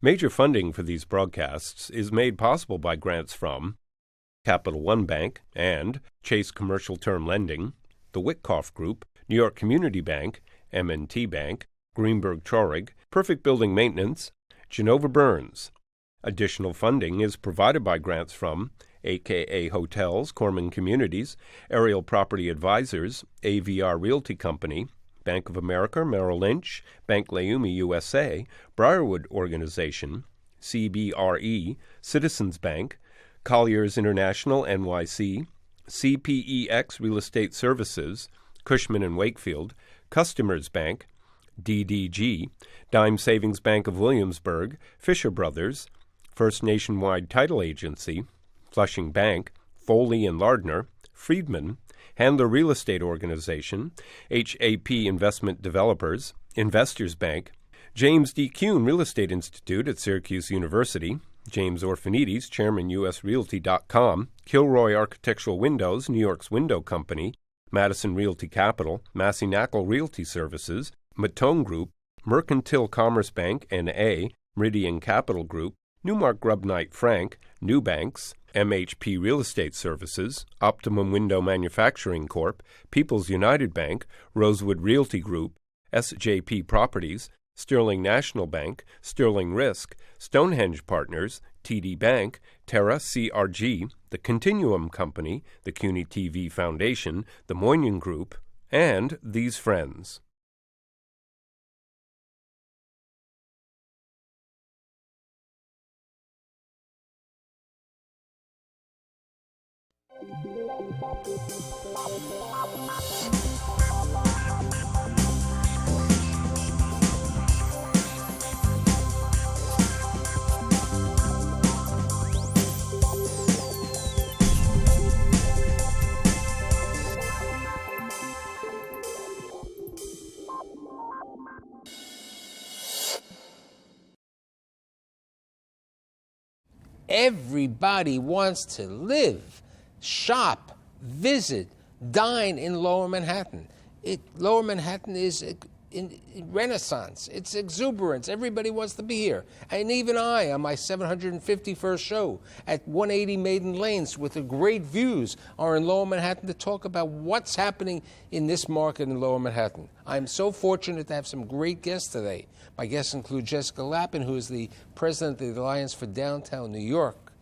Major funding for these broadcasts is made possible by grants from Capital One Bank and Chase Commercial Term Lending, the Witkoff Group, New York Community Bank, M&T Bank, Greenberg Traurig, Perfect Building Maintenance, Genova Burns. Additional funding is provided by grants from AKA Hotels, Corman Communities, Aerial Property Advisors, AVR Realty Company, Bank of America, Merrill Lynch, Bank Leumi USA, Briarwood Organization, CBRE, Citizens Bank, Colliers International NYC, CPEX Real Estate Services, Cushman & Wakefield, Customers Bank, DDG, Dime Savings Bank of Williamsburg, Fisher Brothers, First Nationwide Title Agency, Flushing Bank, Foley & Lardner, Friedman, Handler Real Estate Organization, HAP Investment Developers, Investors Bank, James D. Kuhn Real Estate Institute at Syracuse University, James Orphanides, Chairman USRealty.com, Kilroy Architectural Windows, New York's Window Company, Madison Realty Capital, Massey Knackle Realty Services, Matone Group, Mercantile Commerce Bank, N.A., Meridian Capital Group, Newmark Grubb Knight Frank, Newbanks, MHP Real Estate Services, Optimum Window Manufacturing Corp., People's United Bank, Rosewood Realty Group, SJP Properties, Sterling National Bank, Sterling Risk, Stonehenge Partners, TD Bank, Terra CRG, the Continuum Company, the CUNY TV Foundation, the Moynihan Group, and these friends. Everybody wants to live, shop, visit, dine in Lower Manhattan. Lower Manhattan is in renaissance. It's exuberance. Everybody wants to be here. And even I, on my 751st show at 180 Maiden Lanes with the great views, are in Lower Manhattan to talk about what's happening in this market in Lower Manhattan. I'm so fortunate to have some great guests today. My guests include Jessica Lappin, who is the president of the Alliance for Downtown New York,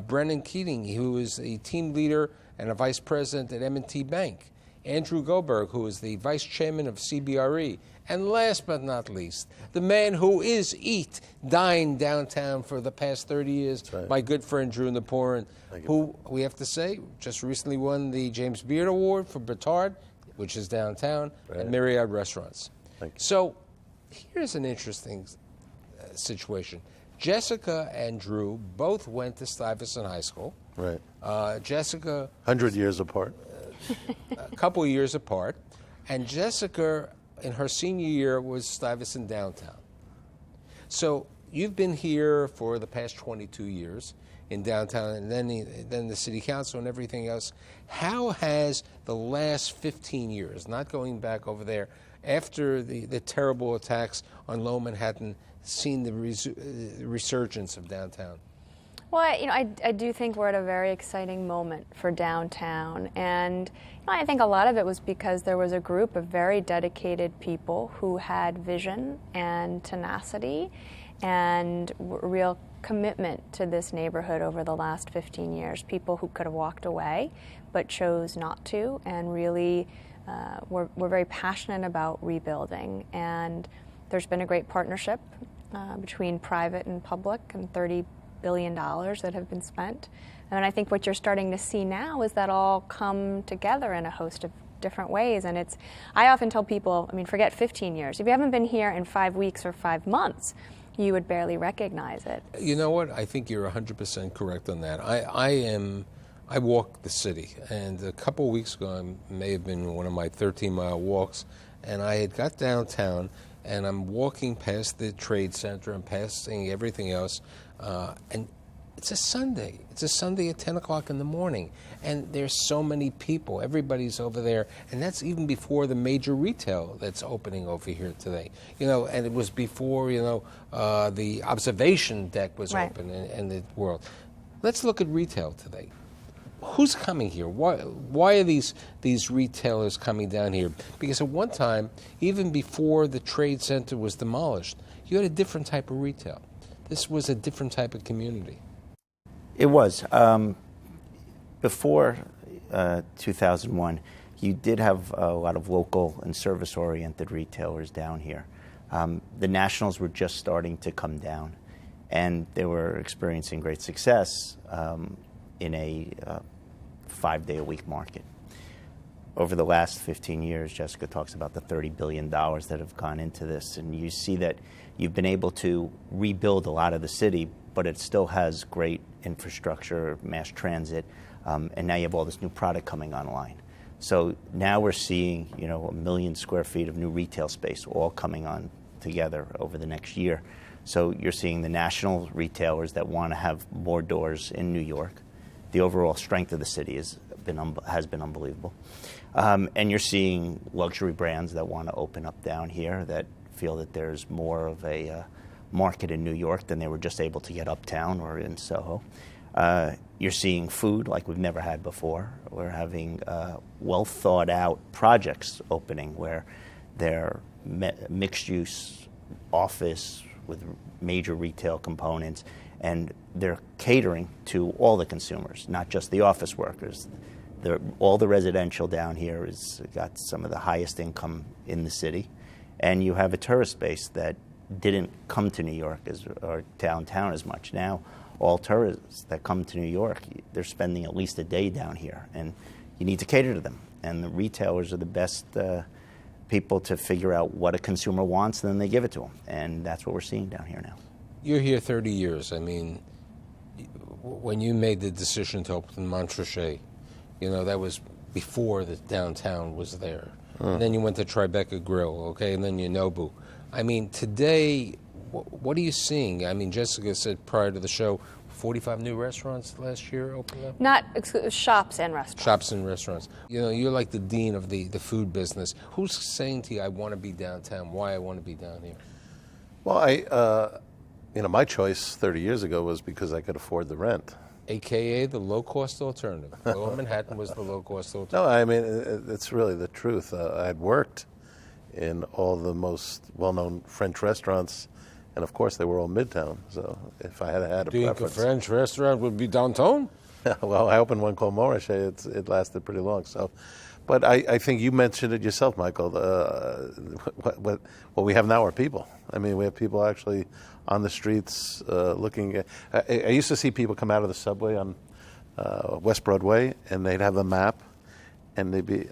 Brennan Keating, who is a team leader and a vice president at M&T Bank, Andrew Goldberg, who is the vice chairman of CBRE, and last but not least, the man who is Dine downtown for the past 30 years, right. My good friend Drew Nieporent, who we have to say just recently won the James Beard Award for Bertard, which is downtown, right. At Myriad Restaurants. So here's an interesting situation. Jessica and Drew both went to Stuyvesant High School. Right. Jessica... 100 years apart. A couple of years apart. And Jessica, in her senior year, was Stuyvesant downtown. So you've been here for the past 22 years in downtown, and then the city council and everything else. How has the last 15 years, not going back over there, after the terrible attacks on Lower Manhattan, seen the resurgence of downtown? Well, I do think we're at a very exciting moment for downtown, and I think a lot of it was because there was a group of very dedicated people who had vision and tenacity and real commitment to this neighborhood over the last 15 years. People who could have walked away but chose not to, and really we're very passionate about rebuilding. And there's been a great partnership between private and public, and $30 billion that have been spent. And I think what you're starting to see now is that all come together in a host of different ways. And I often tell people, forget 15 years. If you haven't been here in 5 weeks or 5 months, you would barely recognize it. You know what? I think you're 100% correct on that. I walk the city, and a couple of weeks ago, it may have been one of my 13-mile walks, and I had got downtown, and I'm walking past the Trade Center and passing everything else, and It's a Sunday. It's a Sunday at 10 o'clock in the morning, and there's so many people. Everybody's over there, and that's even before the major retail that's opening over here today. And it was before, the observation deck was open in the world. Let's look at retail today. Who's coming here? Why are these retailers coming down here? Because at one time, even before the Trade Center was demolished, you had a different type of retail. This was a different type of community. It was. Before 2001, you did have a lot of local and service-oriented retailers down here. The nationals were just starting to come down, and they were experiencing great success in a 5-day-a-week market. Over the last 15 years, Jessica talks about the $30 billion that have gone into this, and you see that you've been able to rebuild a lot of the city, but it still has great infrastructure, mass transit, and now you have all this new product coming online. So now we're seeing, 1 million square feet of new retail space all coming on together over the next year. So you're seeing the national retailers that want to have more doors in New York. The overall strength of the city has been unbelievable. And you're seeing luxury brands that want to open up down here that feel that there's more of a market in New York than they were just able to get uptown or in Soho. You're seeing food like we've never had before. We're having well thought out projects opening where they're mixed use office with major retail components, and they're catering to all the consumers, not just the office workers. All the residential down here has got some of the highest income in the city, and you have a tourist base that didn't come to New York or downtown as much. Now, all tourists that come to New York, they're spending at least a day down here, and you need to cater to them. And the retailers are the best people to figure out what a consumer wants, and then they give it to them. And that's what we're seeing down here now. You're here 30 years. I mean, when you made the decision to open Montrachet, that was before the downtown was there. And then you went to Tribeca Grill, okay, and then you Nobu. I mean, today, what are you seeing? I mean, Jessica said prior to the show, 45 new restaurants last year opened up? Not shops and restaurants. Shops and restaurants. You're like the dean of the food business. Who's saying to you, I want to be downtown, why I want to be down here? Well, my choice 30 years ago was because I could afford the rent. AKA the low-cost alternative. Lower Manhattan was the low-cost alternative. No, I mean, it's really the truth. I'd worked in all the most well-known French restaurants, and of course they were all Midtown. So if I had a preference, a French restaurant would be downtown? Well, I opened one called Montrachet. It lasted pretty long. So, but I think you mentioned it yourself, Michael. What we have now are people. I mean, we have people actually on the streets looking. I used to see people come out of the subway on West Broadway, and they'd have the map, and they'd be.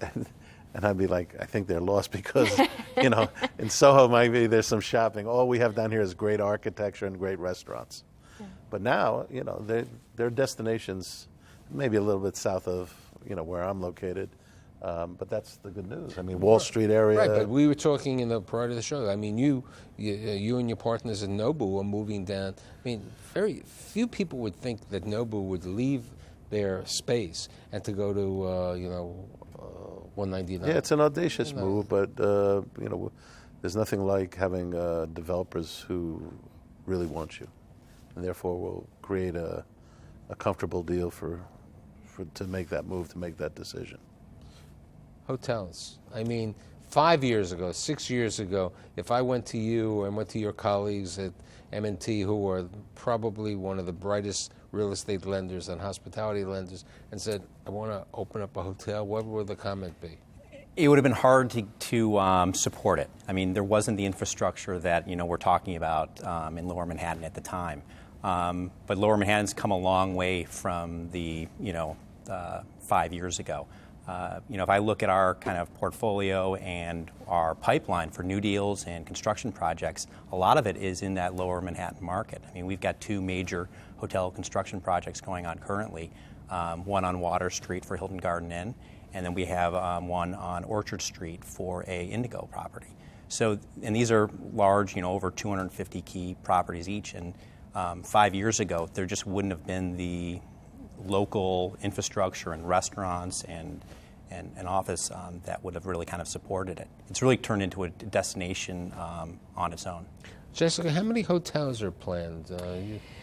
And I'd be like, I think they're lost because, in Soho maybe there's some shopping. All we have down here is great architecture and great restaurants. Yeah. But now, there are destinations maybe a little bit south of, where I'm located. But that's the good news. I mean, Wall Street area. Right, but we were talking prior to the show. I mean, you and your partners in Nobu are moving down. I mean, very few people would think that Nobu would leave their space and to go to, 199. Yeah, it's an audacious move, but there's nothing like having developers who really want you, and therefore will create a comfortable deal to make that move, to make that decision. Hotels. I mean, 5 years ago, 6 years ago, if I went to you or I went to your colleagues at M&T, who are probably one of the brightest real estate lenders and hospitality lenders, and said, I want to open up a hotel, what would the comment be? It would have been hard to support it. I mean, there wasn't the infrastructure that we're talking about in Lower Manhattan at the time. But Lower Manhattan's come a long way from the 5 years ago. If I look at our kind of portfolio and our pipeline for new deals and construction projects, a lot of it is in that Lower Manhattan market. I mean, we've got 2 major hotel construction projects going on currently, one on Water Street for Hilton Garden Inn, and then we have one on Orchard Street for a Indigo property. So, and these are large, over 250 key properties each, and 5 years ago, there just wouldn't have been the local infrastructure and restaurants and office that would have really kind of supported it. It's really turned into a destination on its own. Jessica, how many hotels are planned?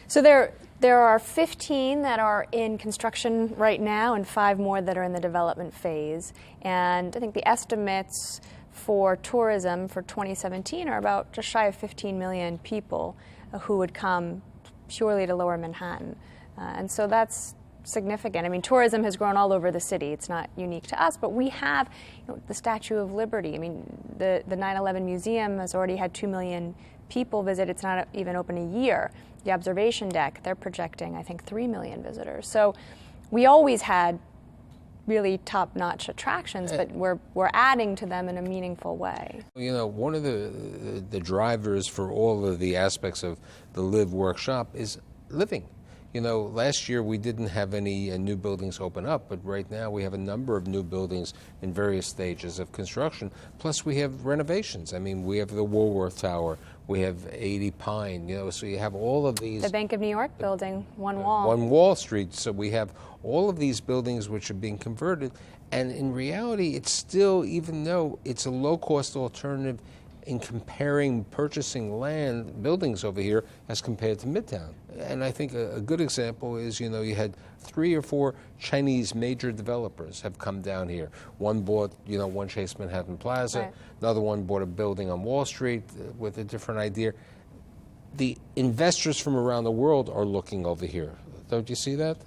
So there are 15 that are in construction right now and 5 more that are in the development phase. And I think the estimates for tourism for 2017 are about just shy of 15 million people who would come purely to Lower Manhattan. And so that's significant. I mean, tourism has grown all over the city. It's not unique to us, but we have the Statue of Liberty. I mean, the 9/11 Museum has already had 2 million people visit. It's not even open a year. The observation deck, they're projecting, I think, 3 million visitors. So we always had really top-notch attractions, but we're adding to them in a meaningful way. One of the drivers for all of the aspects of the Live Workshop is living. Last year we didn't have any new buildings open up, but right now we have a number of new buildings in various stages of construction. Plus we have renovations. I mean, we have the Woolworth Tower, we have 80 Pine, so you have all of these. The Bank of New York building, One Wall. One Wall Street. So we have all of these buildings which are being converted. And in reality, it's still, even though it's a low-cost alternative in comparing purchasing buildings over here as compared to Midtown. And I think a good example is, you had 3 or 4 Chinese major developers have come down here. One bought, One Chase Manhattan Plaza. Right. Another one bought a building on Wall Street with a different idea. The investors from around the world are looking over here. Don't you see that?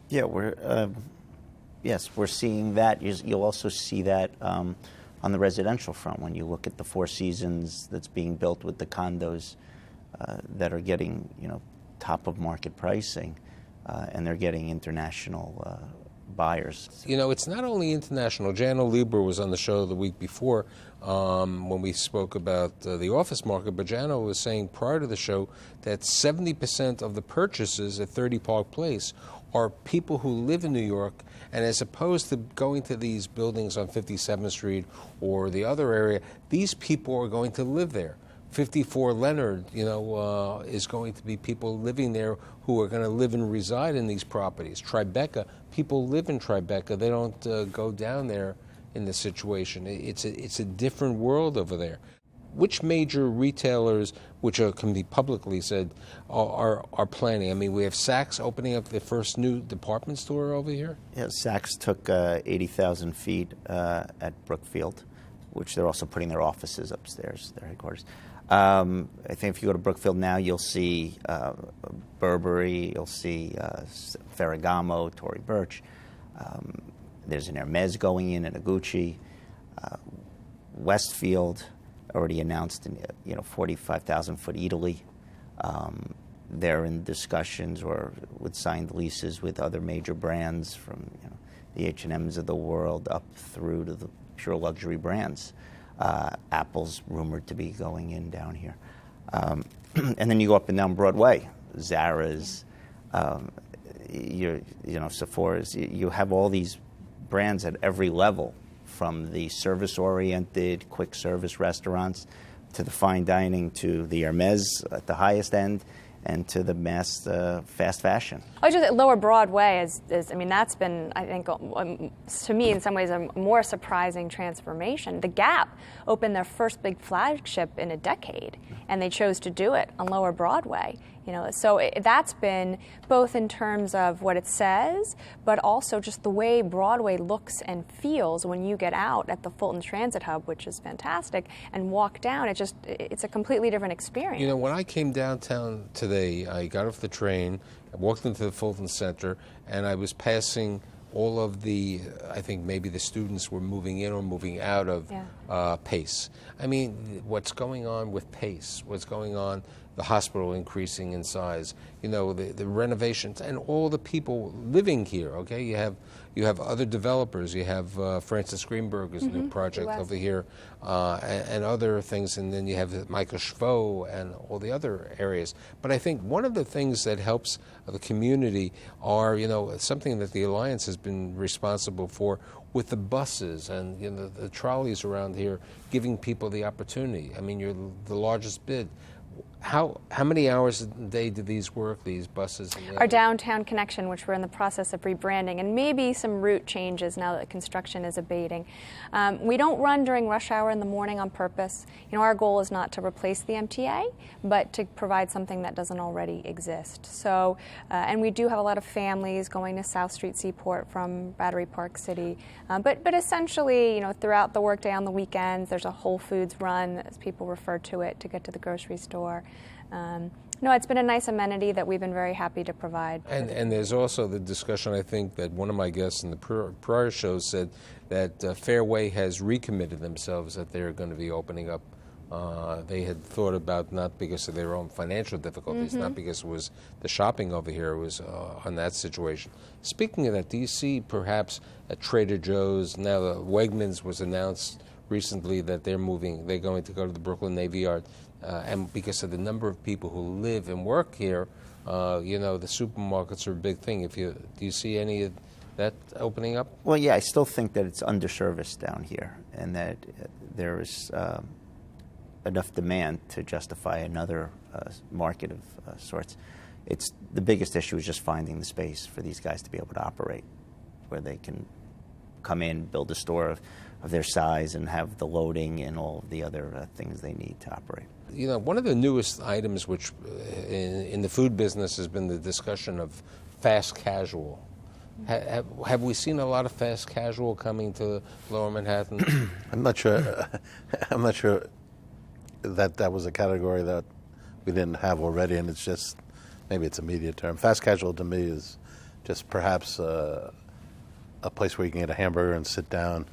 Yeah, we're seeing that. You'll also see that on the residential front, when you look at the Four Seasons that's being built with the condos that are getting, top of market pricing, and they're getting international buyers. It's not only international. Jano Lieber was on the show the week before when we spoke about the office market, but Jano was saying prior to the show that 70% of the purchases at 30 Park Place are people who live in New York, and as opposed to going to these buildings on 57th Street or the other area, these people are going to live there. 54 Leonard, is going to be people living there who are going to live and reside in these properties. Tribeca, people live in Tribeca. They don't go down there in this situation. It's a different world over there. Which major retailers, which can be publicly said, are planning? I mean, we have Saks opening up their first new department store over here. Yeah, Saks took 80,000 feet at Brookfield, which they're also putting their offices upstairs, their headquarters. I think if you go to Brookfield now, you'll see Burberry, you'll see Ferragamo, Tory Burch. There's an Hermes going in and a Gucci. Westfield already announced, 45,000-foot Italy. They're in discussions or with signed leases with other major brands from the H&Ms of the world up through to the pure luxury brands. Apple's rumored to be going in down here. And then you go up and down Broadway, Zara's, Sephora's. You have all these brands at every level, from the service-oriented quick service restaurants to the fine dining to the Hermes at the highest end and to the mass fast fashion. Just Lower Broadway that's been, I think, to me in some ways a more surprising transformation. The Gap opened their first big flagship in a decade, and they chose to do it on Lower Broadway. So that's been both in terms of what it says, but also just the way Broadway looks and feels when you get out at the Fulton Transit Hub, which is fantastic, and walk down. It's a completely different experience. When I came downtown today, I got off the train, I walked into the Fulton Center, and I was passing all of the, I think maybe the students were moving in or moving out of Pace. I mean, what's going on with Pace? What's going on? The hospital increasing in size, the renovations, and all the people living here. Okay, you have other developers. You have Francis Greenberg's new project over here, and other things, and then you have Michael Schvo and all the other areas. But I think one of the things that helps the community are, something that the Alliance has been responsible for with the buses and the trolleys around here, giving people the opportunity. I mean, you're the largest bid. How many hours a day do these work, these buses? Our downtown connection, which we're in the process of rebranding, and maybe some route changes now that construction is abating. We don't run during rush hour in the morning on purpose. Our goal is not to replace the MTA, but to provide something that doesn't already exist. So, and we do have a lot of families going to South Street Seaport from Battery Park City. But essentially, throughout the workday on the weekends, there's a Whole Foods run, as people refer to it, to get to the grocery store. No, it's been a nice amenity that we've been very happy to provide. And there's also the discussion, I think, that one of my guests in the prior show said that Fairway has recommitted themselves that they're going to be opening up. They had thought about, not because of their own financial difficulties, not because it was the shopping over here, it was on that situation. Speaking of that, do you see perhaps at Trader Joe's, now Wegmans was announced recently that they're going to go to the Brooklyn Navy Yard. And because of the number of people who live and work here, the supermarkets are a big thing. Do you see any of that opening up? Well, yeah, I still think that it's underserviced down here, and that there is enough demand to justify another market of sorts. The biggest issue is just finding the space for these guys to be able to operate, where they can come in, build a store of their size, and have the loading and all of the other things they need to operate. One of the newest items which in the food business has been the discussion of fast casual. Have we seen a lot of fast casual coming to Lower Manhattan? I'm not sure. I'm not sure that was a category that we didn't have already, and it's just maybe it's a media term. Fast casual to me is just perhaps a place where you can get a hamburger and sit down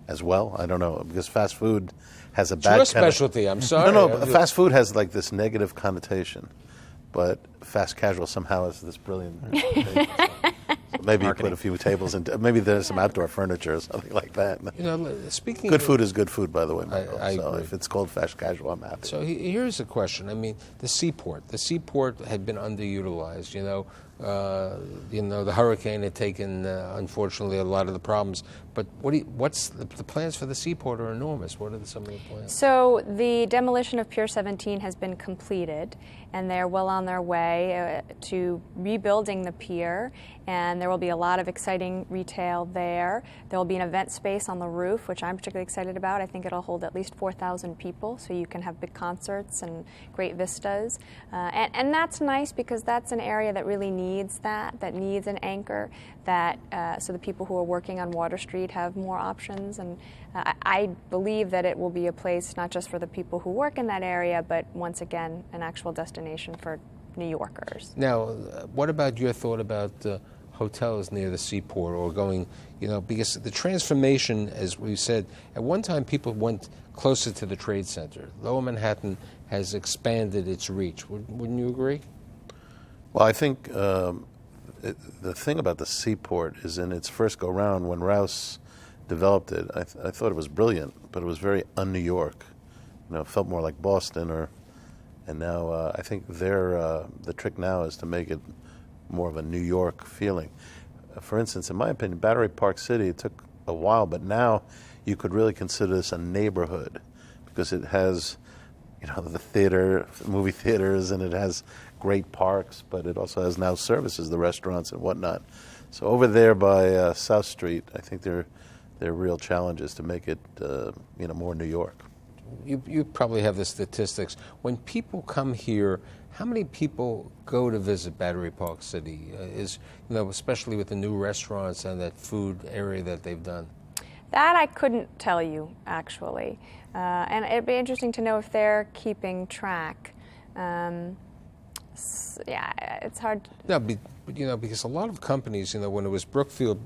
as well. I don't know, because fast food has a bad your specialty. I'm sorry. No, fast food has like this negative connotation, but fast casual somehow is this brilliant. So maybe you put a few tables and maybe there's some outdoor furniture or something like that. Speaking good food is good food, by the way, Michael. I so agree. If it's called fast casual, I'm happy. So here's a question. I mean, the seaport had been underutilized. The hurricane had taken, unfortunately, a lot of the problems. But what's the plans for the seaport are enormous. What are some of the plans? So the demolition of Pier 17 has been completed, and they're well on their way to rebuilding the pier. And there will be a lot of exciting retail there. There will be an event space on the roof, which I'm particularly excited about. I think it'll hold at least 4,000 people, so you can have big concerts and great vistas. And that's nice because that's an area that really needs that needs an anchor, so the people who are working on Water Street have more options. And I believe that it will be a place not just for the people who work in that area, but once again, an actual destination for New Yorkers. Now, what about your thought about hotels near the seaport, or going, because the transformation, as we said, at one time people went closer to the Trade Center. Lower Manhattan has expanded its reach. Wouldn't you agree? Well, I think the thing about the seaport is in its first go-round, when Rouse developed it, I thought it was brilliant, but it was very un-New York. It felt more like Boston, and now I think the trick now is to make it more of a New York feeling. For instance, in my opinion, Battery Park City, it took a while, but now you could really consider this a neighborhood because it has, the movie theaters, and it has great parks, but it also has now services, the restaurants and whatnot. So over there by South Street, I think there are real challenges to make it, more New York. You probably have the statistics. When people come here, how many people go to visit Battery Park City? Especially with the new restaurants and that food area that they've done. That I couldn't tell you, actually. And it'd be interesting to know if they're keeping track. Yeah, it's hard. No, because a lot of companies, when it was Brookfield,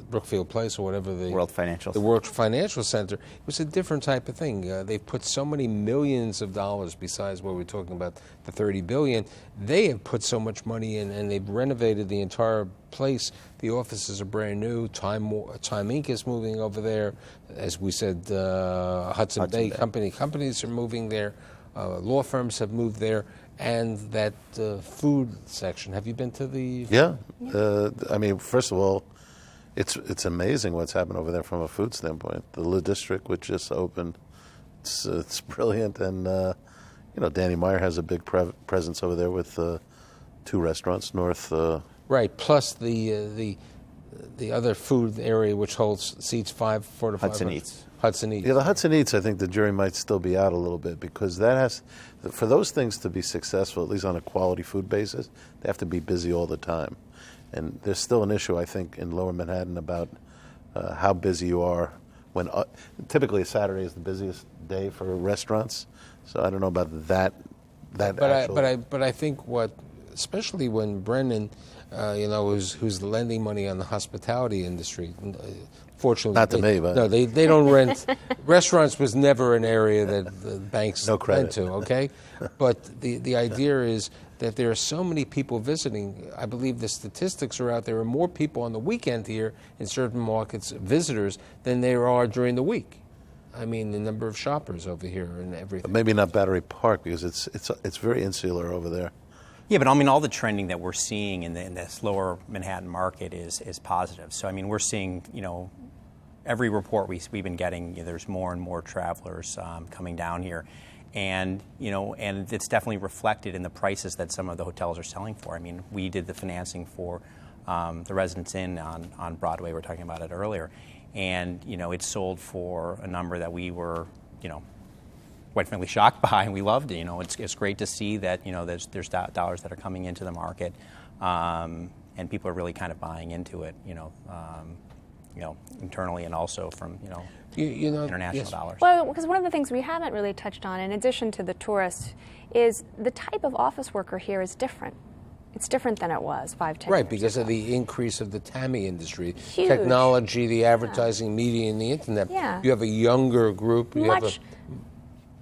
Brookfield Place or whatever, the World Financial Center, it was a different type of thing. They've put so many millions of dollars, besides what we're talking about, the $30 billion. They have put so much money in, and they've renovated the entire place. The offices are brand new. Time Inc. is moving over there. As we said, Hudson Bay companies are moving there. Law firms have moved there. And that food section. Have you been to the? Yeah. First of all, it's amazing what's happened over there from a food standpoint. The Le District, which just opened, it's brilliant, and Danny Meyer has a big presence over there with 2 restaurants north. Right, plus the other food area which seats 4 to 5. Hudson Eats. Hudson Eats. Yeah, the Hudson Eats, I think the jury might still be out a little bit because for those things to be successful, at least on a quality food basis, they have to be busy all the time. And there's still an issue, I think, in Lower Manhattan about how busy you are when typically a Saturday is the busiest day for restaurants. So I don't know about that. But I think especially when Brennan, who's lending money on the hospitality industry. Fortunately, not to me, but no, they don't rent. Restaurants was never an area that the banks lent to. Okay, but the idea is that there are so many people visiting. I believe the statistics are out. There are more people on the weekend here in certain markets, visitors, than there are during the week. I mean, the number of shoppers over here and everything. But maybe not Battery Park because it's very insular over there. Yeah, but I mean, all the trending that we're seeing in this lower Manhattan market is positive. So I mean, we're seeing, every report we've been getting, there's more and more travelers coming down here, and and it's definitely reflected in the prices that some of the hotels are selling for. I mean, we did the financing for the Residence Inn on Broadway. We were talking about it earlier, and it sold for a number that we were, quite frankly shocked by, and we loved it. It's great to see that there's dollars that are coming into the market, and people are really kind of buying into it. Internally and also from international dollars. Well, because one of the things we haven't really touched on, in addition to the tourists, is the type of office worker here is different. It's different than it was 5-10 years ago. Right, because of the increase of the TAMI industry, Huge. Technology, the advertising, media, and the internet. Yeah. You have a younger group.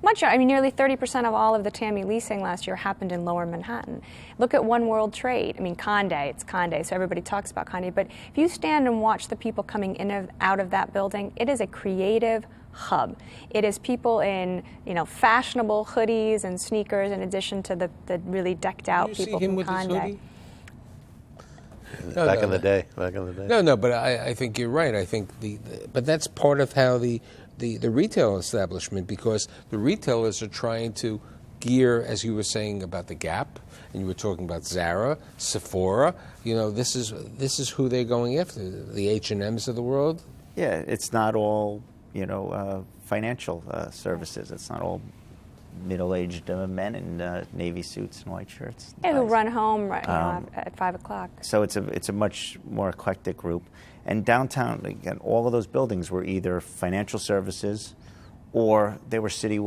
Nearly 30% of all of the TAMI leasing last year happened in Lower Manhattan. Look at One World Trade. I mean, it's Conde, so everybody talks about Conde. But if you stand and watch the people coming in and out of that building, it is a creative hub. It is people in, fashionable hoodies and sneakers, in addition to the really decked out people from Conde. Back in the day. No, but I think you're right. I think but that's part of how the retail establishment, because the retailers are trying to gear, as you were saying about the Gap, and you were talking about Zara, Sephora. This is who they're going after. The H&Ms of the world. Yeah, it's not all financial services. It's not all middle-aged men in navy suits and white shirts. Yeah, who run home at 5 o'clock. So it's a much more eclectic group. And downtown, again, all of those buildings were either financial services or they were city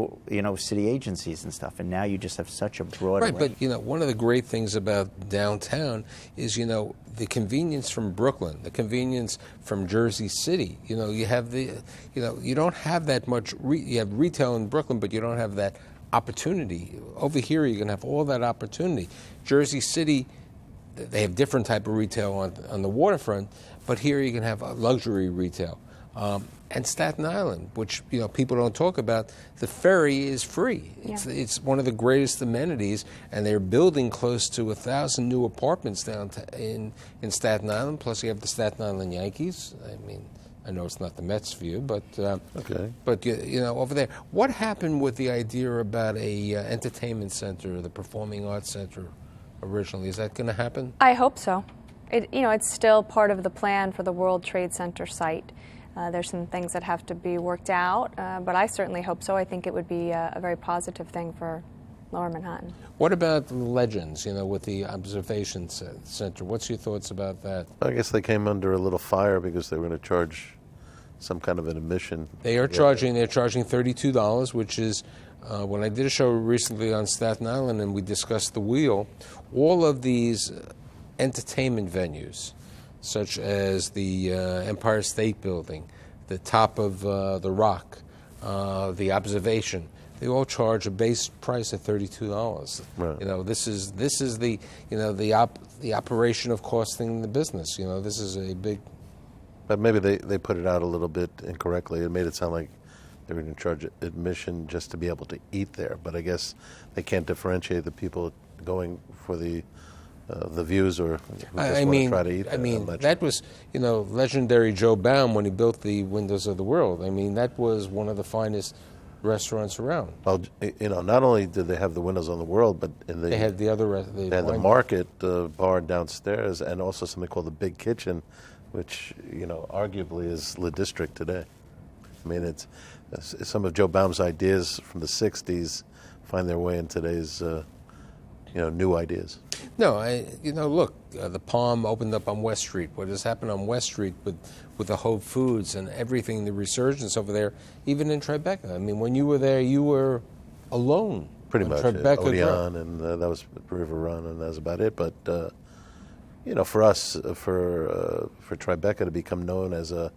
agencies and stuff. And now you just have such a broad right, array. But one of the great things about downtown is the convenience from Brooklyn, the convenience from Jersey City. You have you don't have that much. You have retail in Brooklyn, but you don't have that opportunity. Over here, you're going to have all that opportunity. Jersey City, they have different type of retail on the waterfront, but here you can have luxury retail. And Staten Island, which people don't talk about, the ferry is free. Yeah. It's one of the greatest amenities, and they're building close to 1,000 new apartments down in Staten Island. Plus, you have the Staten Island Yankees. I mean, I know it's not the Mets view, but okay. But over there, what happened with the idea about a entertainment center, the Performing Arts Center, originally? Is that going to happen? I hope so. It's still part of the plan for the World Trade Center site. There's some things that have to be worked out, but I certainly hope so. I think it would be a very positive thing for Lower Manhattan. What about Legends, with the observation center? What's your thoughts about that? I guess they came under a little fire because they were going to charge some kind of an admission. They're charging $32, which is, when I did a show recently on Staten Island and we discussed the Wheel, all of these entertainment venues, such as the Empire State Building, the top of the Rock, the Observation, they all charge a base price of $32. Right. This is the the operation of costing the business. This is a big. But maybe they put it out a little bit incorrectly. It made it sound like they were going to charge admission just to be able to eat there. But I guess they can't differentiate the people going for the views or who just want to try to eat. That was, legendary Joe Baum when he built the Windows of the World. I mean, that was one of the finest restaurants around. Well, not only did they have the Windows on the World, but They had the other. they had the Market bar downstairs, and also something called the Big Kitchen, which arguably is the district today. I mean, it's some of Joe Baum's ideas from the '60s find their way in today's new ideas. No, look, the Palm opened up on West Street. What has happened on West Street with the Whole Foods and everything, the resurgence over there, even in Tribeca. I mean, when you were there, you were alone. Pretty much. Tribeca Odeon, and that was River Run, and that was about it. But, for us, for Tribeca to become known as a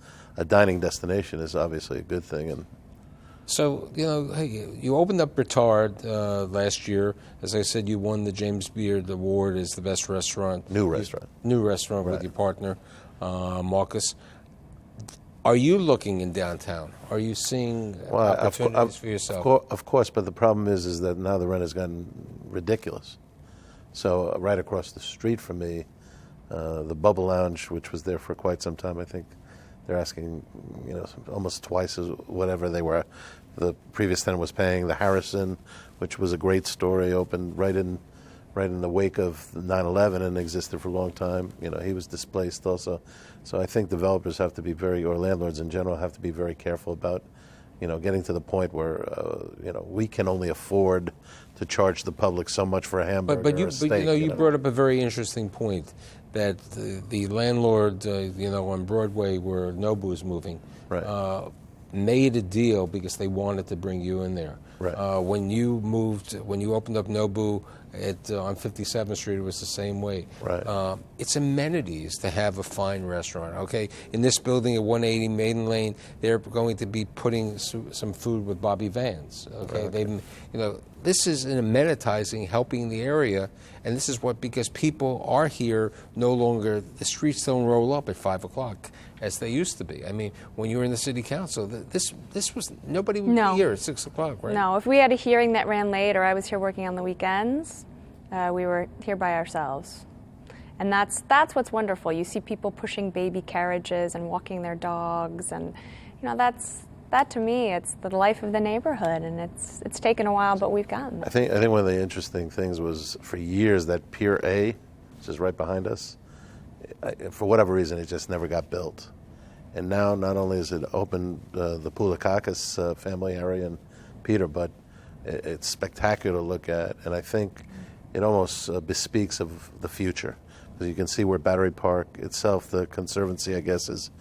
dining destination is obviously a good thing. And so, hey, you opened up Bertard last year. As I said, you won the James Beard Award as the best restaurant. New restaurant Right. With your partner, Marcus. Are you looking in downtown? Are you seeing opportunities for yourself? Of course, but the problem is that now the rent has gotten ridiculous. So right across the street from me, the Bubble Lounge, which was there for quite some time, I think they're asking, almost twice as whatever the previous tenant was paying. The Harrison, which was a great story, opened right in the wake of 9/11 and existed for a long time. He was displaced also. So I think developers have to be or landlords in general have to be very careful about, getting to the point where, we can only afford to charge the public so much for a hamburger or a steak. You brought up a very interesting point, that the landlord, on Broadway where Nobu is moving, right. Made a deal because they wanted to bring you in there. Right. When you opened up Nobu on 57th Street, it was the same way. Right. It's amenities to have a fine restaurant. Okay, in this building at 180 Maiden Lane, they're going to be putting some food with Bobby Vans. Okay, right. This is an amenitizing, helping the area, and this is because people are here no longer. The streets don't roll up at 5 o'clock as they used to be. I mean, when you were in the city council, this was nobody would be here at 6 o'clock, right? No, if we had a hearing that ran late, or I was here working on the weekends, we were here by ourselves. And that's what's wonderful. You see people pushing baby carriages and walking their dogs, and that to me, it's the life of the neighborhood, and it's taken a while, but we've gotten there. I think one of the interesting things was for years that Pier A, which is right behind us, for whatever reason, it just never got built. And now not only is it open the Poulakakis family area in Peter, but it's spectacular to look at, and I think it almost bespeaks of the future. Because you can see where Battery Park itself, the Conservancy, I guess, is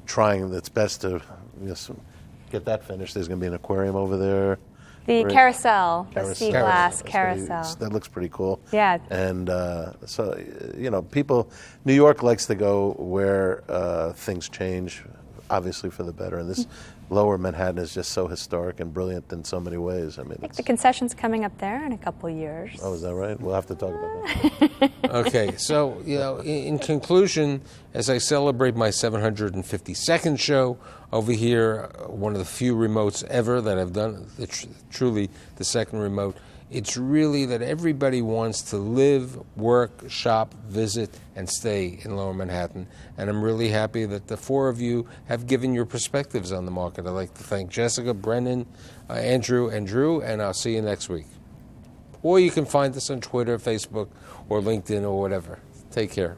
trying its best to get that finished. There's going to be an aquarium over there. The carousel, the sea glass carousel. That looks pretty cool. Yeah. And so, New York likes to go where things change, obviously for the better. And this lower Manhattan is just so historic and brilliant in so many ways. I think the concession's coming up there in a couple of years. Oh, is that right? We'll have to talk about that. Okay, so, in conclusion, as I celebrate my 752nd show over here, one of the few remotes ever that I've done, truly the second remote, it's really that everybody wants to live, work, shop, visit, and stay in Lower Manhattan. And I'm really happy that the four of you have given your perspectives on the market. I'd like to thank Jessica, Brennan, Andrew, and Drew, and I'll see you next week. Or you can find us on Twitter, Facebook, or LinkedIn, or whatever. Take care.